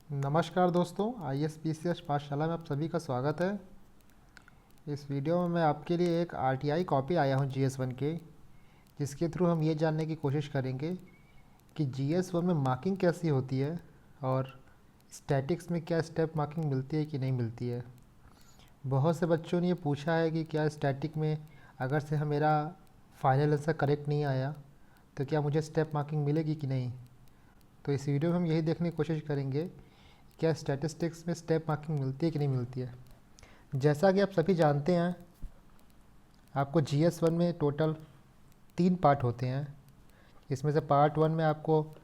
नमस्कार दोस्तों, ISPCS पाठशाला में आप सभी का स्वागत है। इस वीडियो में मैं आपके लिए एक RTI कॉपी आया हूँ GS1 के, जिसके थ्रू हम ये जानने की कोशिश करेंगे कि GS1 में मार्किंग कैसी होती है और स्टैटिक्स में क्या स्टेप मार्किंग मिलती है कि नहीं मिलती है। बहुत से बच्चों ने ये पूछा है कि क्या स्टैटिक में अगर से मेरा फाइनल आंसर करेक्ट नहीं आया तो क्या मुझे स्टेप मार्किंग मिलेगी कि नहीं। तो इस वीडियो में हम यही देखने की कोशिश करेंगे क्या स्टैटिस्टिक्स में स्टेप मार्किंग मिलती है कि नहीं मिलती है। जैसा कि आप सभी जानते हैं, आपको GS1 में टोटल 3 पार्ट होते हैं। इसमें से पार्ट 1 में आपको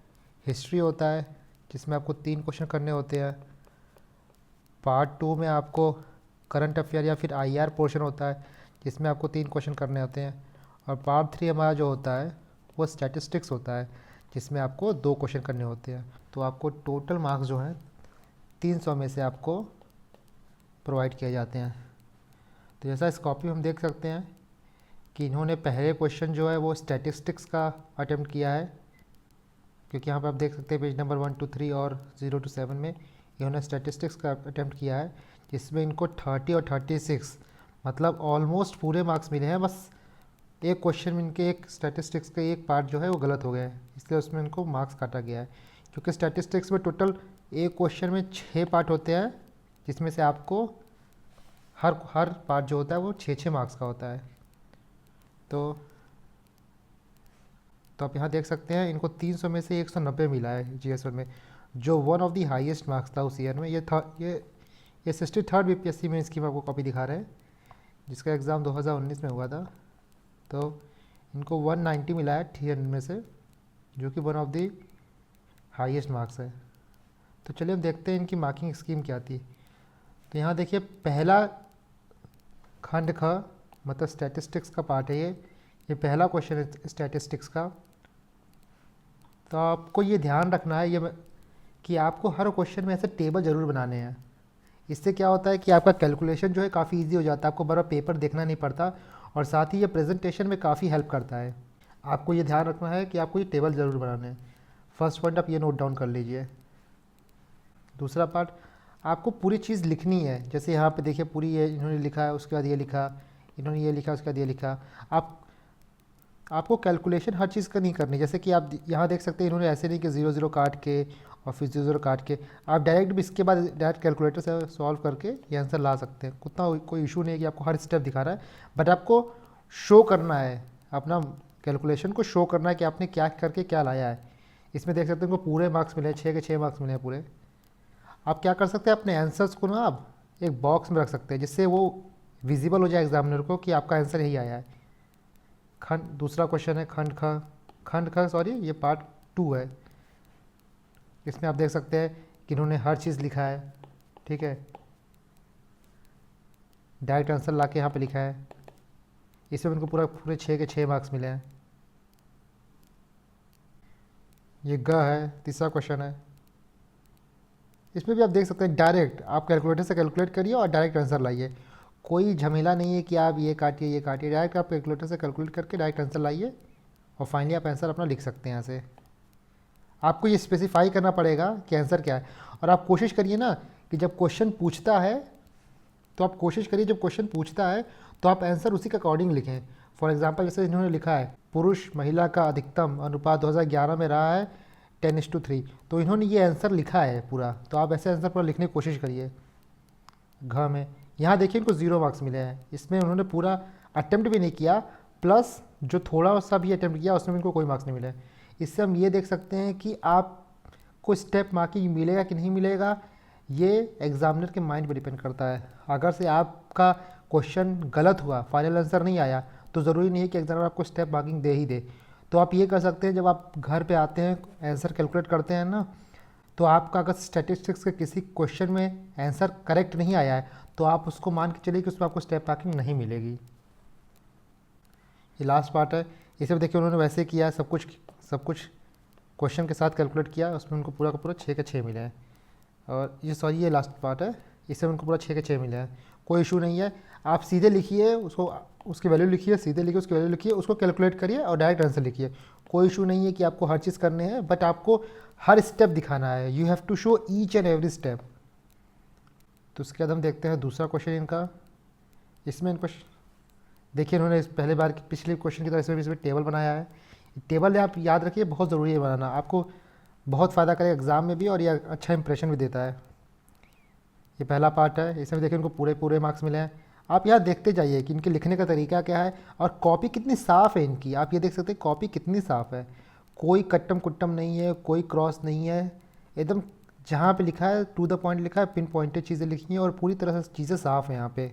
हिस्ट्री होता है, जिसमें आपको 3 क्वेश्चन करने होते हैं। पार्ट 2 में आपको करंट अफेयर या फिर IR पोर्शन होता है, जिसमें आपको 3 क्वेश्चन करने होते हैं। और पार्ट 3 हमारा जो होता है वो स्टैटिस्टिक्स होता है, जिसमें आपको 2 क्वेश्चन करने होते हैं। तो आपको टोटल मार्क्स जो हैं 300 में से आपको प्रोवाइड किए जाते हैं। तो जैसा इस कॉपी में हम देख सकते हैं कि इन्होंने पहले क्वेश्चन जो है वो स्टैटिस्टिक्स का अटेम्प्ट किया है, क्योंकि यहाँ पर आप देख सकते हैं पेज नंबर 1 to 3 और 0 to 7 में इन्होंने स्टैटिस्टिक्स का अटेम्प्ट किया है, जिसमें इनको 30 और 36 मतलब ऑलमोस्ट पूरे मार्क्स मिले हैं। बस एक क्वेश्चन में इनके एक स्टैटिस्टिक्स का एक पार्ट जो है वो गलत हो गया है, इसलिए उसमें इनको मार्क्स काटा गया है। क्योंकि स्टैटिस्टिक्स में टोटल एक क्वेश्चन में 6 पार्ट होते हैं, जिसमें से आपको हर पार्ट जो होता है वो 6 मार्क्स का होता है। तो आप यहाँ देख सकते हैं इनको 300 में से 190 मिला है GS1 में, जो one of the highest marks था उस ईयर में। ये 63rd BPSC में इसकी आपको कॉपी दिखा रहे हैं, जिसका एग्ज़ाम 2019 में हुआ था। तो इनको 190 मिला है 300 में से, जो कि one of the highest marks है। तो चलिए हम देखते हैं इनकी मार्किंग स्कीम क्या थी। तो यहाँ देखिए पहला खंड ख मतलब स्टैटिस्टिक्स का पार्ट है ये पहला क्वेश्चन है स्टैटिस्टिक्स का। तो आपको ये ध्यान रखना है कि आपको हर क्वेश्चन में ऐसे टेबल ज़रूर बनाने हैं। इससे क्या होता है कि आपका कैलकुलेशन जो है काफ़ी इजी हो जाता है, आपको बड़ा पेपर देखना नहीं पड़ता, और साथ ही ये प्रेजेंटेशन में काफ़ी हेल्प करता है। आपको ये ध्यान रखना है कि आपको ये टेबल ज़रूर बनाने हैं। फर्स्ट पॉइंट आप ये नोट डाउन कर लीजिए। दूसरा पार्ट, आपको पूरी चीज़ लिखनी है। जैसे यहाँ पे देखिए पूरी ये इन्होंने लिखा है, उसके बाद ये लिखा, इन्होंने ये लिखा, उसके बाद ये लिखा। आपको कैलकुलेशन हर चीज़ का नहीं करनी। जैसे कि आप यहाँ देख सकते हैं इन्होंने ऐसे नहीं कि 0 0 काट के और फिर 0 0 काट के, आप डायरेक्ट भी इसके बाद डायरेक्ट कैलकुलेटर से सॉल्व करके ये आंसर ला सकते हैं। उतना कोई इशू नहीं है कि आपको हर स्टेप दिखा रहा है, बट आपको शो करना है, अपना कैलकुलेशन को शो करना है कि आपने क्या करके क्या लाया है। इसमें देख सकते हैं इनको पूरे मार्क्स मिले हैं, 6 के 6 मार्क्स मिले हैं पूरे। आप क्या कर सकते हैं, अपने आंसर्स को ना आप एक बॉक्स में रख सकते हैं, जिससे वो विजिबल हो जाए एग्जामिनर को कि आपका आंसर यही आया है। दूसरा क्वेश्चन है खंड ख सॉरी, ये पार्ट 2 है। इसमें आप देख सकते हैं कि इन्होंने हर चीज़ लिखा है, ठीक है, डायरेक्ट आंसर ला के यहाँ पे लिखा है। इसमें उनको पूरे 6 के 6 मार्क्स मिले हैं। ये ग है, तीसरा क्वेश्चन है। इसमें भी आप देख सकते हैं डायरेक्ट आप कैलकुलेटर से कैलकुलेट करिए और डायरेक्ट आंसर लाइए। कोई झमेला नहीं है कि आप ये काटिए, डायरेक्ट आप कैलकुलेटर से कैलकुलेट करके डायरेक्ट आंसर लाइए और फाइनली आप आंसर अपना लिख सकते हैं यहाँ से। आपको ये स्पेसिफाई करना पड़ेगा कि आंसर क्या है, और आप कोशिश करिए ना कि जब क्वेश्चन पूछता है तो आप आंसर उसी के अकॉर्डिंग लिखें। फॉर एग्जांपल जैसे इन्होंने लिखा है पुरुष महिला का अधिकतम अनुपात 2011 में रहा है 10:3, तो इन्होंने ये आंसर लिखा है पूरा, तो आप ऐसे आंसर पूरा लिखने की कोशिश करिए। घ में यहाँ देखिए इनको 0 मार्क्स मिले हैं, इसमें उन्होंने पूरा अटेम्प्ट भी नहीं किया, प्लस जो थोड़ा सा भी अटेम्प्ट किया उसमें इनको कोई मार्क्स नहीं मिले। इससे हम ये देख सकते हैं कि आपको स्टेप मार्किंग मिलेगा कि नहीं मिलेगा, ये एग्जामिनर के माइंड पर डिपेंड करता है। अगर से आपका क्वेश्चन गलत हुआ, फाइनल आंसर नहीं आया, तो ज़रूरी नहीं है कि एग्जामिनर आपको स्टेप मार्किंग दे ही दे। तो आप ये कर सकते हैं, जब आप घर पे आते हैं आंसर कैलकुलेट करते हैं ना, तो आपका अगर स्टैटिस्टिक्स के किसी क्वेश्चन में आंसर करेक्ट नहीं आया है तो आप उसको मान के चलिए कि उसमें आपको स्टेप मार्किंग नहीं मिलेगी। ये लास्ट पार्ट है, इसे भी देखिए उन्होंने वैसे किया है, सब कुछ क्वेश्चन के साथ कैलकुलेट किया, उसमें उनको पूरा का पूरा 6 के 6 मिले हैं। और ये लास्ट पार्ट है, इससे उनको पूरा 6 के 6 मिले हैं। कोई इशू नहीं है, आप सीधे लिखिए उसको, उसकी वैल्यू लिखिए, सीधे लिखिए उसकी वैल्यू लिखिए, उसको कैलकुलेट करिए और डायरेक्ट आंसर लिखिए। कोई इशू नहीं है कि आपको हर चीज़ करने हैं, बट आपको हर स्टेप दिखाना है। You have to show each and every step. तो उसके बाद हम देखते हैं दूसरा क्वेश्चन इनका। इसमें इनको देखिए इन्होंने पहले बार की पिछले क्वेश्चन की तरह इसमें टेबल बनाया है। टेबल आप याद रखिए, बहुत ज़रूरी है बनाना, आपको बहुत फ़ायदा करेगा एग्ज़ाम में भी, और ये अच्छा इंप्रेशन भी देता है। ये पहला पार्ट है, इसमें देखिए इनको पूरे पूरे मार्क्स मिले हैं। आप यहाँ देखते जाइए कि इनके लिखने का तरीका क्या है, और कॉपी कितनी साफ़ है इनकी। आप ये देख सकते हैं कॉपी कितनी साफ़ है, कोई कट्टम कुट्टम नहीं है, कोई क्रॉस नहीं है, एकदम जहाँ पे लिखा है टू द पॉइंट लिखा है, पिन पॉइंटेड चीज़ें लिखी हैं, और पूरी तरह से चीज़ें साफ़ हैं यहाँ पे।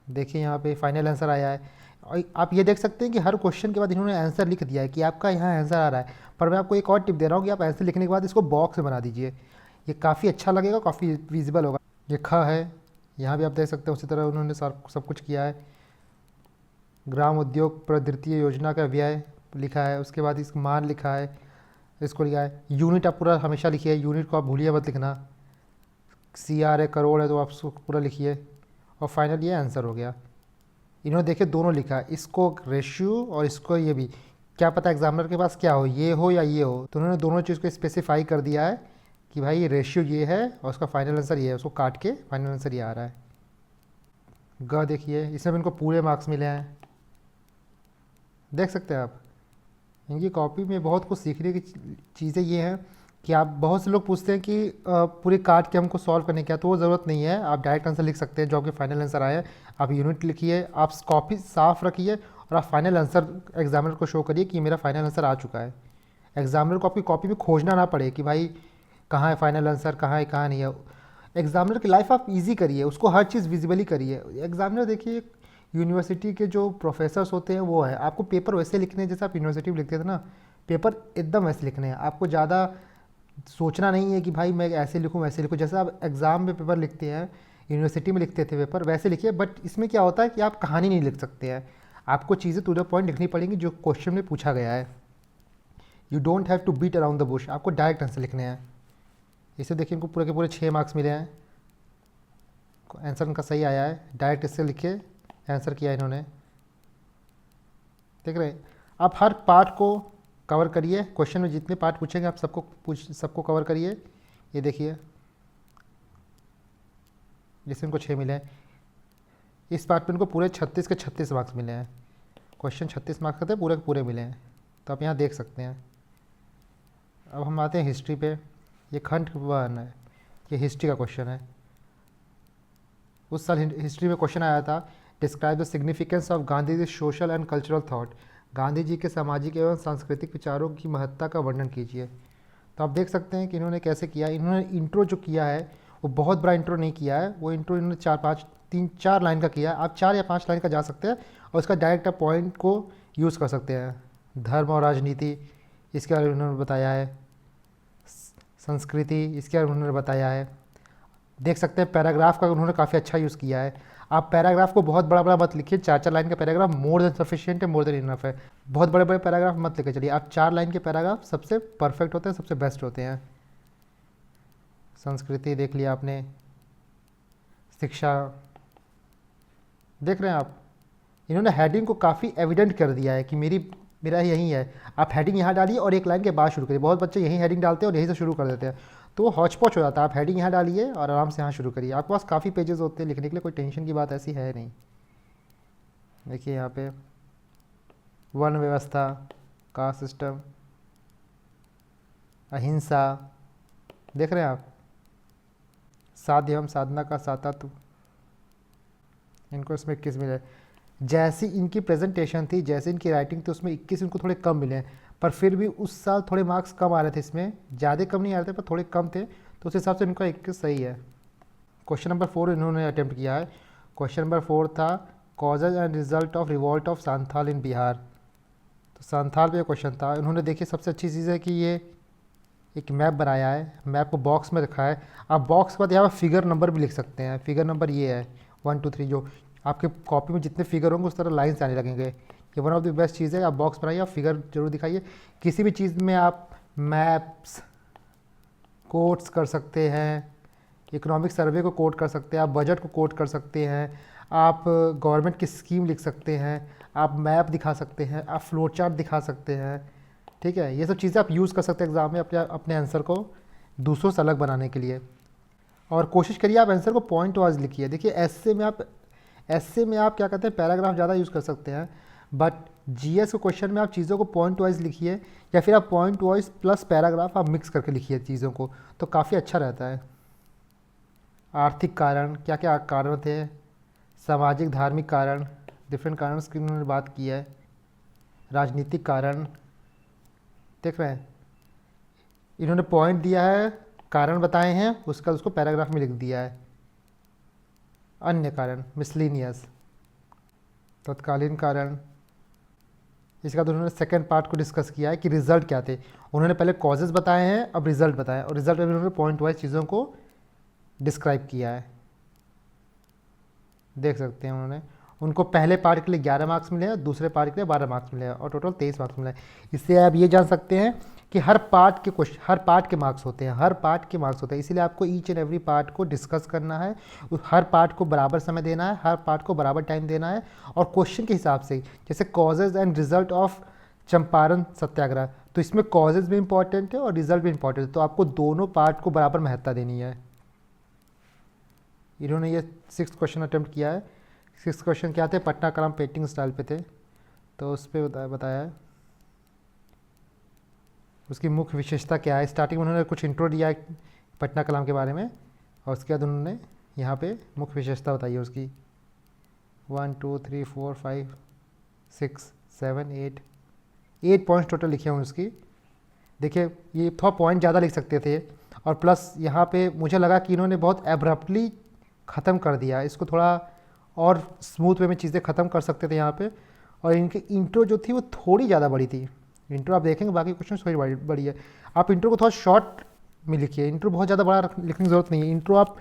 देखिए यहाँ पे फाइनल आंसर आया है, और आप ये देख सकते हैं कि हर क्वेश्चन के बाद इन्होंने आंसर लिख दिया है कि आपका यहाँ आंसर आ रहा है। पर मैं आपको एक और टिप दे रहा हूँ कि आप आंसर लिखने के बाद इसको बॉक्स में बना दीजिए, ये काफ़ी अच्छा लगेगा, काफ़ी विजिबल होगा। ये ख है, यहाँ भी आप देख सकते हैं उसी तरह उन्होंने सब कुछ किया है। ग्राम उद्योग प्रवृत्ति योजना का व्यय लिखा है, उसके बाद इस मान लिखा है, इसको लिखा है। यूनिट आप पूरा हमेशा लिखिए, यूनिट को आप भूलिए मत लिखना। CR है, करोड़ है, तो आप उसको पूरा लिखिए, और फाइनल ये आंसर हो गया। इन्होंने देखिए दोनों लिखा है, इसको रेशियो और इसको ये भी। क्या पता एग्जामिनर के पास क्या हो, ये हो या ये हो, तो उन्होंने दोनों चीज़ को स्पेसिफाई कर दिया है कि भाई ये रेशियो ये है और उसका फाइनल आंसर ये है, उसको काट के फाइनल आंसर ये आ रहा है। ग देखिए, इसमें इनको पूरे मार्क्स मिले हैं, देख सकते हैं आप। इनकी कॉपी में बहुत कुछ सीखने की चीज़ें ये हैं कि आप, बहुत से लोग पूछते हैं कि पूरे काट के हमको सॉल्व करने क्या, तो वो ज़रूरत नहीं है। आप डायरेक्ट आंसर लिख सकते हैं, जो आपके फाइनल आंसर आए। आप यूनिट लिखिए, आप कॉपी साफ़ रखिए, और आप फाइनल आंसर एग्जामिनर को शो करिए कि मेरा फाइनल आंसर आ चुका है। एग्जामिनर को आपकी कॉपी में खोजना ना पड़े कि भाई कहाँ है फाइनल आंसर, कहाँ है कहाँ नहीं है। एग्जामिनर की लाइफ आप इजी करिए, उसको हर चीज़ विजिबली करिए। एग्जामिनर देखिए, यूनिवर्सिटी के जो प्रोफेसर्स होते हैं वो है, आपको पेपर वैसे लिखने हैं जैसे आप यूनिवर्सिटी में लिखते थे ना, पेपर एकदम वैसे लिखने हैं। आपको ज़्यादा सोचना नहीं है कि भाई मैं ऐसे लिखूँ वैसे लिखूँ, जैसे आप एग्ज़ाम में पेपर लिखते हैं, यूनिवर्सिटी में लिखते थे पेपर, वैसे लिखिए। बट इसमें क्या होता है कि आप कहानी नहीं लिख सकते हैं, आपको चीज़ें टू द पॉइंट लिखनी पड़ेंगी जो क्वेश्चन में पूछा गया है। You don't have to beat around the bush, आपको डायरेक्ट आंसर लिखने हैं। इसे देखिए इनको पूरे के पूरे 6 मार्क्स मिले हैं, आंसर उनका सही आया है, डायरेक्ट इससे लिखे आंसर किया इन्होंने। देख रहे हैं आप, हर पार्ट को कवर करिए, क्वेश्चन में जितने पार्ट पूछेंगे आप सबको कवर करिए। ये देखिए जिससे इनको 6 मिले हैं, इस पार्ट पे इनको पूरे 36 के 36 मार्क्स मिले हैं। क्वेश्चन 36 मार्क्स का थे, पूरे के पूरे मिले हैं, तो आप यहाँ देख सकते हैं। अब हम आते हैं हिस्ट्री पे। ये खंड 1 है, ये हिस्ट्री का क्वेश्चन है। उस साल हिस्ट्री में क्वेश्चन आया था, describe the significance of Gandhi ji social and cultural thought, Gandhi ji के सामाजिक एवं सांस्कृतिक विचारों की महत्ता का वर्णन कीजिए। तो आप देख सकते हैं कि इन्होंने कैसे किया। इन्होंने इंट्रो जो किया है वो बहुत बड़ा इंट्रो नहीं किया है, वो इंट्रो इन्होंने 3-4 लाइन का किया है। आप 4 या 5 लाइन का जा सकते हैं, और उसका डायरेक्ट आप पॉइंट को यूज़ कर सकते हैं। धर्म और राजनीति, इसके बारे में उन्होंने बताया है। संस्कृति, इसके बारे में उन्होंने बताया है। देख सकते हैं पैराग्राफ का उन्होंने काफ़ी अच्छा यूज़ किया है। आप पैराग्राफ को बहुत बड़ा बड़ा मत लिखिए, 4-4 लाइन का पैराग्राफ मोर देन सफिशिएंट है, मोर देन इनफ है। बहुत बड़े बड़े पैराग्राफ मत लेकर चलिए, आप 4 लाइन के पैराग्राफ सबसे परफेक्ट होते हैं, सबसे बेस्ट होते हैं। संस्कृति देख लिया आपने, शिक्षा देख रहे हैं आप। इन्होंने हेडिंग को काफ़ी एविडेंट कर दिया है कि मेरा यही है। आप हेडिंग यहाँ डालिए और एक लाइन के बाद शुरू करिए। बहुत बच्चे यही हेडिंग डालते हैं और यहीं से शुरू कर देते हैं, तो वो हौच पौच हो जाता है। आप हेडिंग यहाँ डालिए और आराम से यहाँ शुरू करिए। आपके पास काफ़ी पेजेस होते हैं लिखने के लिए, कोई टेंशन की बात ऐसी है नहीं। देखिए यहाँ पे वर्ण व्यवस्था, कास्ट सिस्टम, अहिंसा, देख रहे हैं आप। साध्य एवं साधना का सातत्व, इनको इसमें 21 मिले। जैसी इनकी प्रेजेंटेशन थी, जैसी इनकी राइटिंग थी, उसमें 21 इनको थोड़े कम मिले हैं। पर फिर भी उस साल थोड़े मार्क्स कम आ रहे थे, इसमें ज़्यादा कम नहीं आ रहे थे पर थोड़े कम थे, तो उस हिसाब से इनका 21 सही है। क्वेश्चन नंबर 4 इन्होंने अटैम्प्ट किया है। क्वेश्चन नंबर 4 था causes and result of revolt of Santhal in Bihar. तो सांथाल पे क्वेश्चन था। इन्होंने देखिए सबसे अच्छी चीज़ है कि ये एक मैप बनाया है, मैप को बॉक्स में रखा है। आप बॉक्स के बाद यहाँ पर फिगर नंबर भी लिख सकते हैं। फिगर नंबर ये है 1 2 3, जो आपके कॉपी में जितने फिगर होंगे उस तरह लाइन्स आने लगेंगे। ये वन ऑफ द बेस्ट चीज़ है। आप बॉक्स बनाइए, आप फिगर जरूर दिखाइए। किसी भी चीज़ में आप मैप्स कोट्स कर सकते हैं, इकोनॉमिक सर्वे को कोट कर सकते हैं, आप बजट को कोट कर सकते हैं, आप गवर्नमेंट की स्कीम लिख सकते हैं, आप मैप दिखा सकते हैं, आप फ्लो चार्ट दिखा सकते हैं। ठीक है, ये सब चीज़ें आप यूज़ कर सकते हैं एग्ज़ाम में अपने अपने आंसर को दूसरों से अलग बनाने के लिए। और कोशिश करिए आप आंसर को पॉइंट वाइज लिखिए। देखिए ऐसे में आप क्या कहते हैं, पैराग्राफ ज़्यादा यूज़ कर सकते हैं, बट जीएस के क्वेश्चन में आप चीज़ों को पॉइंट वाइज लिखिए, या फिर आप पॉइंट वाइज प्लस पैराग्राफ आप मिक्स करके लिखिए चीज़ों को, तो काफ़ी अच्छा रहता है। आर्थिक कारण, क्या क्या कारण थे, सामाजिक धार्मिक कारण, डिफरेंट कारण की उन्होंने बात की है, राजनीतिक कारण, देख रहे हैं इन्होंने पॉइंट दिया है, कारण बताए हैं, उसका उसको पैराग्राफ में लिख दिया है। अन्य कारण, मिसलिनियस, तत्कालीन कारण। इसके बाद उन्होंने सेकंड पार्ट को डिस्कस किया है कि रिजल्ट क्या थे। उन्होंने पहले कॉजेज बताए हैं, अब रिजल्ट बताया, और रिजल्ट में भी उन्होंने पॉइंट वाइज चीज़ों को डिस्क्राइब किया है। देख सकते हैं उनको पहले पार्ट के लिए 11 मार्क्स मिले हैं, दूसरे पार्ट के लिए 12 मार्क्स मिले हैं, और टोटल 23 मार्क्स मिले हैं। इससे आप ये जान सकते हैं कि हर पार्ट के मार्क्स होते हैं, हर पार्ट के मार्क्स होते हैं। इसीलिए आपको ईच एंड एवरी पार्ट को डिस्कस करना है, हर पार्ट को बराबर समय देना है, हर पार्ट को बराबर टाइम देना है, और क्वेश्चन के हिसाब से, जैसे causes and result of Champaran Satyagraha, तो इसमें कॉजेज भी इंपॉर्टेंट है और रिजल्ट भी इंपॉर्टेंट है, तो आपको दोनों पार्ट को बराबर महत्ता देनी है। इन्होंने ये 6th क्वेश्चन अटेम्प्ट किया है। 6th क्वेश्चन क्या थे, पटना कलाम पेंटिंग स्टाइल पे थे, तो उस पर बताया है उसकी मुख्य विशेषता क्या है। स्टार्टिंग में उन्होंने कुछ इंट्रो दिया है पटना कलाम के बारे में, और उसके बाद उन्होंने यहाँ पे मुख्य विशेषता बताई है उसकी। 1 2 3 4 5 6 7 8 पॉइंट्स टोटल लिखे हुए उसकी। देखिए ये थोड़ा पॉइंट ज़्यादा लिख सकते थे, और प्लस यहाँ पे मुझे लगा कि इन्होंने बहुत एब्रप्टली ख़त्म कर दिया, इसको थोड़ा और स्मूथ वे में चीज़ें ख़त्म कर सकते थे यहाँ पे। और इनकी इंट्रो जो थी वो थोड़ी ज़्यादा बड़ी थी। इंट्रो आप देखेंगे बाकी क्वेश्चन थोड़ी बड़ी है, आप इंट्रो को थोड़ा शॉर्ट में लिखिए। इंट्रो बहुत ज़्यादा बड़ा लिखने की ज़रूरत नहीं है, इंट्रो आप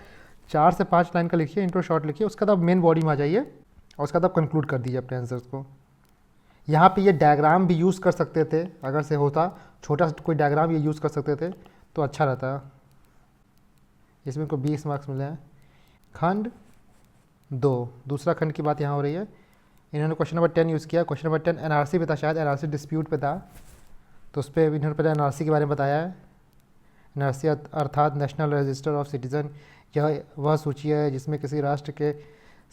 4 से 5 लाइन का लिखिए, इंट्रो शॉर्ट लिखिए, उसके बाद आप मेन बॉडी में आ जाइए, और उसके बाद आप कंक्लूड कर दीजिए अपने आंसर्स को। यहाँ पे ये डायग्राम भी यूज़ कर सकते थे, अगर से होता छोटा सा कोई डायग्राम ये यूज़ कर सकते थे तो अच्छा रहता। इसमें को 20 मार्क्स मिले हैं। खंड 2, दूसरा खंड की बात यहाँ हो रही है। इन्होंने क्वेश्चन नंबर 10 यूज़ किया। क्वेश्चन नंबर 10 एनआरसी पे था, शायद एनआरसी डिस्प्यूट पे था, तो उस पर इन्होंने पहले एनआरसी के बारे में बताया है। एनआरसी अर्थात नेशनल रजिस्टर ऑफ सिटीज़न, यह वह सूची है जिसमें किसी राष्ट्र के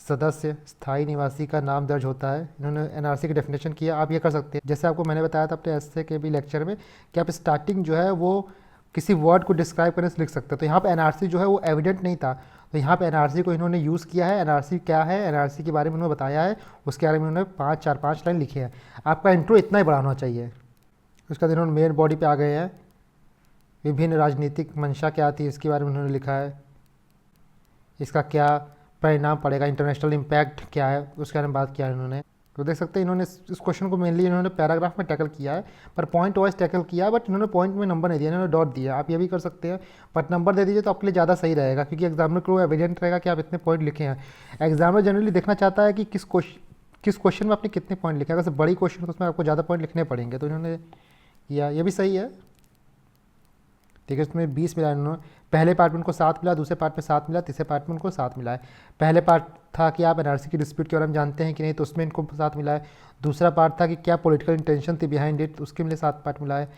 सदस्य स्थायी निवासी का नाम दर्ज होता है। इन्होंने एनआरसी की डेफिनेशन किया। आप ये कर सकते हैं, जैसे आपको मैंने बताया था अपने एस्से के भी लेक्चर में, कि आप स्टार्टिंग जो है वो किसी वर्ड को डिस्क्राइब करने से लिख सकते हैं। तो यहाँ पे एनआरसी जो है वो एविडेंट नहीं था, तो यहाँ पे एनआरसी को इन्होंने यूज़ किया है। एनआरसी क्या है, एनआरसी के बारे में उन्होंने बताया है, उसके बारे में उन्होंने 5 लाइन लिखे हैं। आपका इंट्रो इतना ही बड़ा होना चाहिए। उसके बाद इन्होंने मेन बॉडी पे आ गए हैं। विभिन्न राजनीतिक मंशा क्या थी इसके बारे में उन्होंने लिखा है, इसका क्या परिणाम पड़ेगा, इंटरनेशनल इम्पैक्ट क्या है उसके बारे में बात किया है इन्होंने। तो देख सकते हैं इन्होंने इस क्वेश्चन को मेनली इन्होंने पैराग्राफ में टैकल किया है, पर पॉइंट वाइज टैकल किया है, बट इन्होंने पॉइंट में नंबर नहीं दिया, इन्होंने डॉट दिया। आप ये भी कर सकते हैं, बट नंबर दे दीजिए तो आपके लिए ज़्यादा सही रहेगा, क्योंकि एग्जामिनर को एविडेंट रहेगा कि आप इतने पॉइंट लिखे हैं। एग्जामिनर जनरली देखना चाहता है कि किस क्वेश्चन में आपने कितने पॉइंट लिखे हैं। अगर बड़ी क्वेश्चन तो उसमें आपको ज़्यादा पॉइंट लिखने पड़ेंगे, तो इन्होंने किया, ये भी सही है। ठीक है, उसमें 20 मिला इन्होंने। पहले पार्ट में उनको 7 मिला, दूसरे पार्ट में 7 मिला, तीसरे पार्ट में उनको 7 मिला है। पहले पार्ट था कि आप एनआरसी की डिस्प्यूट के बारे में जानते हैं कि नहीं, तो उसमें इनको 7 मिला है। दूसरा पार्ट था कि क्या पॉलिटिकल इंटेंशन थी बिहाइंड इट, उसके लिए 7 पार्ट मिला है,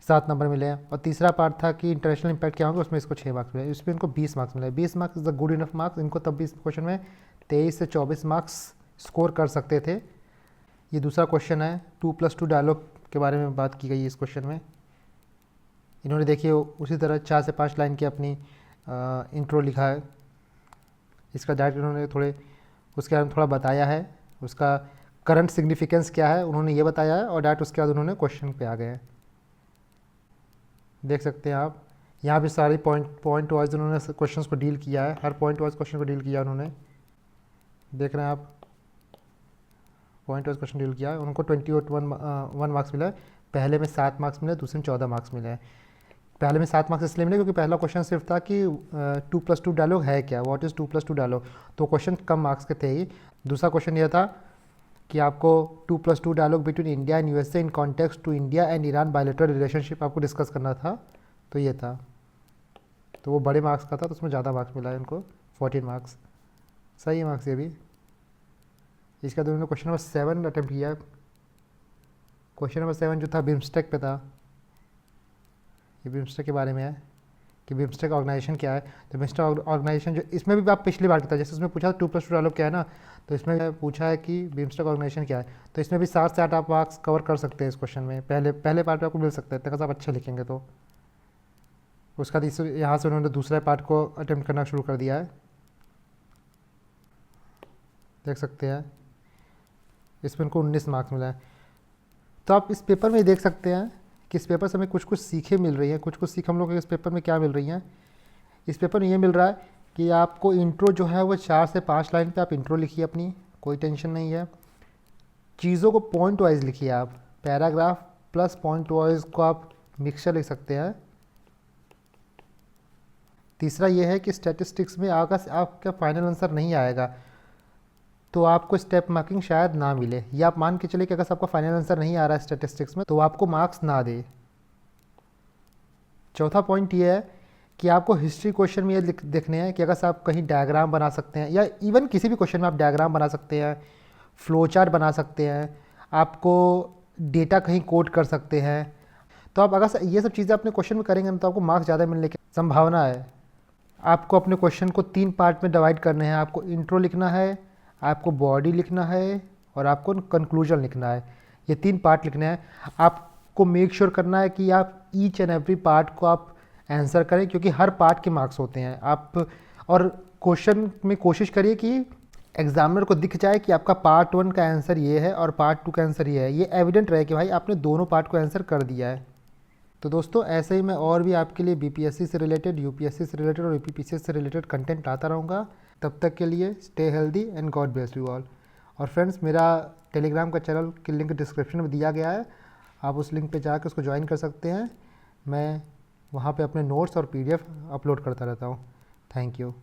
7 नंबर मिले हैं। और तीसरा पार्ट था कि इंटरनेशनल इम्पैक्ट क्या होगा, उसमें इसको 6 मार्क्स मिले, इसमें इनको 20 मार्क्स मिले। 20 marks is the good enough marks. इनको तब भी इस क्वेश्चन में 23 से 24 मार्क्स स्कोर कर सकते थे। ये दूसरा क्वेश्चन है, 2+2 डायलॉग के बारे में बात की गई है इस क्वेश्चन में। इन्होंने देखिए उसी तरह 4 से 5 लाइन की अपनी इंट्रो लिखा है। इसका डायरेक्ट इन्होंने थोड़े उसके बारे में थोड़ा बताया है, उसका करंट सिग्निफिकेंस क्या है उन्होंने ये बताया है, और डायरेक्ट उसके बाद उन्होंने क्वेश्चन पे आ गए हैं। देख सकते हैं आप यहाँ भी सारी पॉइंट वाइज उन्होंने क्वेश्चंस को डील किया है, हर पॉइंट वाइज क्वेश्चन को डील किया उन्होंने। देख रहे हैं आप, पॉइंट वाइज क्वेश्चन डील किया है। उनको 21 मार्क्स मिला है। पहले में 7 मार्क्स मिले, दूसरे में 14 मार्क्स मिले हैं। पहले में 7 मार्क्स इसलिए मिले क्योंकि पहला क्वेश्चन सिर्फ था कि 2+2 डायलॉग है क्या, व्हाट इज़ 2+2 डायलॉग, तो क्वेश्चन कम मार्क्स के थे ही। दूसरा क्वेश्चन यह था कि आपको 2+2 dialogue between India and USA in context to India and Iran bilateral relationship आपको डिस्कस करना था, तो ये था। तो वो बड़े मार्क्स का था, तो उसमें ज़्यादा मार्क्स मिला है उनको, 14 मार्क्स। सही है मार्क्स ये भी। इसके बाद उन्होंने क्वेश्चन नंबर 7 अटैम्प्ट किया। क्वेश्चन नंबर 7 जो था बिम्स्टेक पे था। ये बिम्स्टेक के बारे में है कि बिम्स्टेक ऑर्गेनाइजेशन क्या है। तो बिम्स्टेक ऑर्गेनाइजेशन जो इसमें भी आप पिछली बार की था, जैसे उसमें पूछा 2+2 डायलॉग क्या है ना, तो इसमें पूछा है कि बिम्स्टेक ऑर्गेनाइजेशन क्या है। तो इसमें भी 7 से 8 आप मार्क्स कवर कर सकते हैं इस क्वेश्चन में। पहले पार्ट में आपको मिल सकता है अगर आप अच्छे लिखेंगे तो। उसका यहाँ से उन्होंने दूसरे पार्ट को अटेम्प्ट करना शुरू कर दिया है, देख सकते हैं। इसमें उनको 19 मार्क्स मिला है। तो आप इस पेपर में देख सकते हैं कि इस पेपर से हमें कुछ कुछ सीखें मिल रही हैं। कुछ सीख हम लोग इस पेपर में क्या मिल रही हैं। इस पेपर में ये मिल रहा है कि आपको इंट्रो जो है वो 4 से 5 लाइन पे आप इंट्रो लिखिए अपनी, कोई टेंशन नहीं है। चीज़ों को पॉइंट वाइज लिखिए आप, पैराग्राफ प्लस पॉइंट वाइज को आप मिक्सचर लिख सकते हैं। तीसरा ये है कि स्टैटिस्टिक्स में अगर आपका फाइनल आंसर नहीं आएगा तो आपको स्टेप मार्किंग शायद ना मिले, या आप मान के चलिए कि अगर आपका फाइनल आंसर नहीं आ रहा है स्टैटिस्टिक्स में तो आपको मार्क्स ना दे। चौथा पॉइंट ये है कि आपको हिस्ट्री क्वेश्चन में ये देखने हैं कि अगर आप कहीं डायग्राम बना सकते हैं, या इवन किसी भी क्वेश्चन में आप डायग्राम बना सकते हैं, फ्लो चार्ट बना सकते हैं, आपको डेटा कहीं कोड कर सकते हैं। तो आप अगर ये सब चीज़ें अपने क्वेश्चन में करेंगे तो आपको मार्क्स ज़्यादा मिलने की संभावना है। आपको अपने क्वेश्चन को 3 पार्ट में डिवाइड करने हैं। आपको इंट्रो लिखना है, आपको बॉडी लिखना है और आपको कंक्लूजन लिखना है। ये 3 पार्ट लिखने हैं। आपको मेक श्योर करना है कि आप ईच एंड एवरी पार्ट को आप आंसर करें, क्योंकि हर पार्ट के मार्क्स होते हैं। आप और क्वेश्चन में कोशिश करिए कि एग्जामिनर को दिख जाए कि आपका पार्ट 1 का आंसर ये है और पार्ट 2 का आंसर ये है। ये एविडेंट रहे कि भाई आपने दोनों पार्ट को आंसर कर दिया है। तो दोस्तों ऐसे ही मैं और भी आपके लिए बीपीएससी से रिलेटेड, यूपीएससी से रिलेटेड और यूपीपीसीएस से रिलेटेड कंटेंट लाता रहूँगा। तब तक के लिए stay healthy and God bless you all. और फ्रेंड्स, मेरा टेलीग्राम का चैनल की लिंक डिस्क्रिप्शन में दिया गया है, आप उस लिंक पे जाकर उसको ज्वाइन कर सकते हैं। मैं वहाँ पे अपने नोट्स और पीडीएफ अपलोड करता रहता हूँ। Thank you.